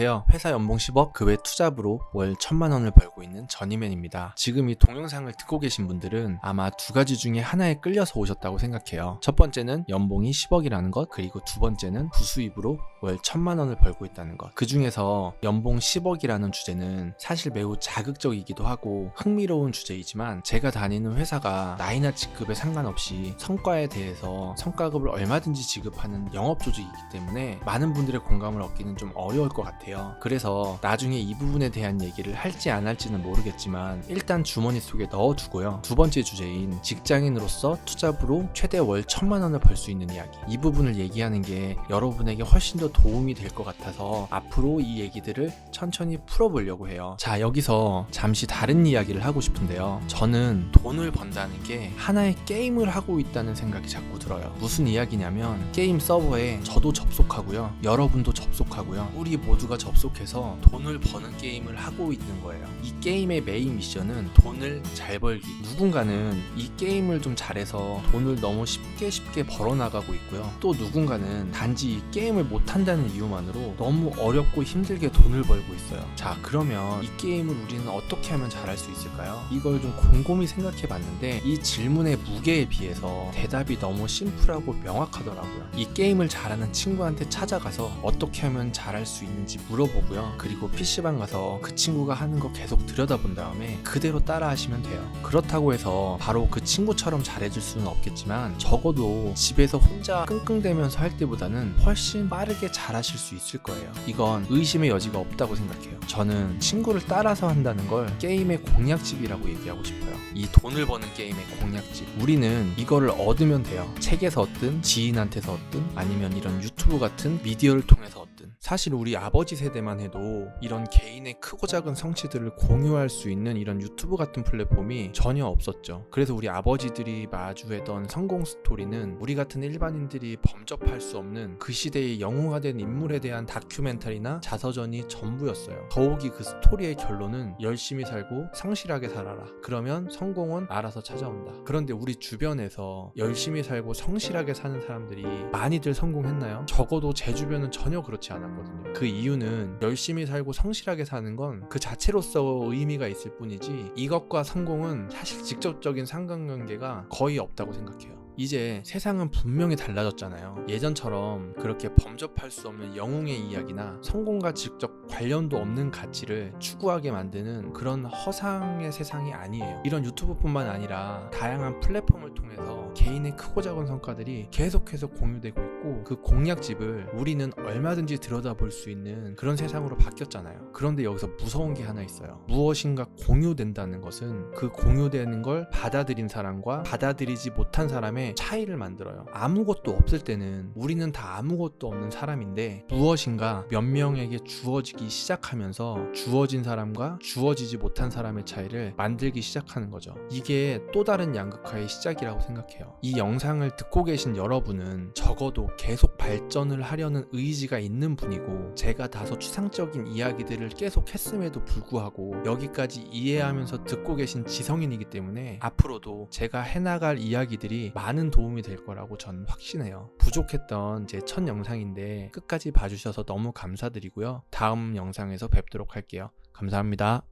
안녕하세요. 회사 연봉 10억, 그 외 투잡으로 월 1000만 원을 벌고 있는 전희맨입니다. 지금 이 동영상을 듣고 계신 분들은 아마 두 가지 중에 하나에 끌려서 오셨다고 생각해요. 첫 번째는 연봉이 10억이라는 것, 그리고 두 번째는 부수입으로 월 1000만 원을 벌고 있다는 것. 그 중에서 연봉 10억이라는 주제는 사실 매우 자극적이기도 하고 흥미로운 주제이지만, 제가 다니는 회사가 나이나 직급에 상관없이 성과에 대해서 성과급을 얼마든지 지급하는 영업 조직이기 때문에 많은 분들의 공감을 얻기는 좀 어려울 것 같아요. 그래서 나중에 이 부분에 대한 얘기를 할지 안 할지는 모르겠지만 일단 주머니 속에 넣어두고요. 두 번째 주제인 직장인으로서 투잡으로 최대 월 1000만 원을 벌 수 있는 이야기, 이 부분을 얘기하는 게 여러분에게 훨씬 더 도움이 될 것 같아서 앞으로 이 얘기들을 천천히 풀어보려고 해요. 자, 여기서 잠시 다른 이야기를 하고 싶은데요. 저는 돈을 번다는 게 하나의 게임을 하고 있다는 생각이 자꾸 들어요. 무슨 이야기냐면, 게임 서버에 저도 접속하고요, 여러분도 접속하고요, 우리 모두가 접속해서 돈을 버는 게임을 하고 있는 거예요. 이 게임의 메인 미션은 돈을 잘 벌기. 누군가는 이 게임을 좀 잘해서 돈을 너무 쉽게 벌어나가고 있고요, 또 누군가는 단지 이 게임을 못한다는 이유만으로 너무 어렵고 힘들게 돈을 벌고 있어요. 자, 그러면 이 게임을 우리는 어떻게 하면 잘할 수 있을까요? 이걸 좀 곰곰이 생각해 봤는데 이 질문의 무게에 비해서 대답이 너무 심플하고 명확하더라고요. 이 게임을 잘하는 친구한테 찾아가서 어떻게 하면 잘할 수 있는지 물어보고요, 그리고 PC방 가서 그 친구가 하는 거 계속 들여다본 다음에 그대로 따라 하시면 돼요. 그렇다고 해서 바로 그 친구처럼 잘해줄 수는 없겠지만, 적어도 집에서 혼자 끙끙대면서 할 때보다는 훨씬 빠르게 잘하실 수 있을 거예요. 이건 의심의 여지가 없다고 생각해요. 저는 친구를 따라서 한다는 걸 게임의 공략집이라고 얘기하고 싶어요. 이 돈을 버는 게임의 공략집. 우리는 이거를 얻으면 돼요. 책에서 얻든 지인한테서 얻든 아니면 이런 유튜브 같은 미디어를 통해서 얻든. 사실 우리 아버지 세대만 해도 이런 개인의 크고 작은 성취들을 공유할 수 있는 이런 유튜브 같은 플랫폼이 전혀 없었죠. 그래서 우리 아버지들이 마주했던 성공 스토리는 우리 같은 일반인들이 범접할 수 없는 그 시대의 영웅화된 인물에 대한 다큐멘터리나 자서전이 전부였어요. 더욱이 그 스토리의 결론은 열심히 살고 성실하게 살아라, 그러면 성공은 알아서 찾아온다. 그런데 우리 주변에서 열심히 살고 성실하게 사는 사람들이 많이들 성공했나요? 적어도 제 주변은 전혀 그렇지 않았거든요. 그 이유는 열심히 살고 성실하게 사는 건 그 자체로서 의미가 있을 뿐이지, 이것과 성공은 사실 직접적인 상관관계가 거의 없다고 생각해요. 이제 세상은 분명히 달라졌잖아요. 예전처럼 그렇게 범접할 수 없는 영웅의 이야기나 성공과 직접 관련도 없는 가치를 추구하게 만드는 그런 허상의 세상이 아니에요. 이런 유튜브뿐만 아니라 다양한 플랫폼을 통해서 개인의 크고 작은 성과들이 계속해서 공유되고 있고, 그 공략집을 우리는 얼마든지 들여다볼 수 있는 그런 세상으로 바뀌었잖아요. 그런데 여기서 무서운 게 하나 있어요. 무엇인가 공유된다는 것은 그 공유되는 걸 받아들인 사람과 받아들이지 못한 사람의 차이를 만들어요. 아무것도 없을 때는 우리는 다 아무것도 없는 사람인데, 무엇인가 몇 명에게 주어지기 시작하면서 주어진 사람과 주어지지 못한 사람의 차이를 만들기 시작하는 거죠. 이게 또 다른 양극화의 시작이라고 생각해요. 이 영상을 듣고 계신 여러분은 적어도 계속 발전을 하려는 의지가 있는 분이고, 제가 다소 추상적인 이야기들을 계속 했음에도 불구하고 여기까지 이해하면서 듣고 계신 지성인이기 때문에 앞으로도 제가 해나갈 이야기들이 많은 도움이 될 거라고 저는 확신해요. 부족했던 제 첫 영상인데 끝까지 봐주셔서 너무 감사드리고요. 다음 영상에서 뵙도록 할게요. 감사합니다.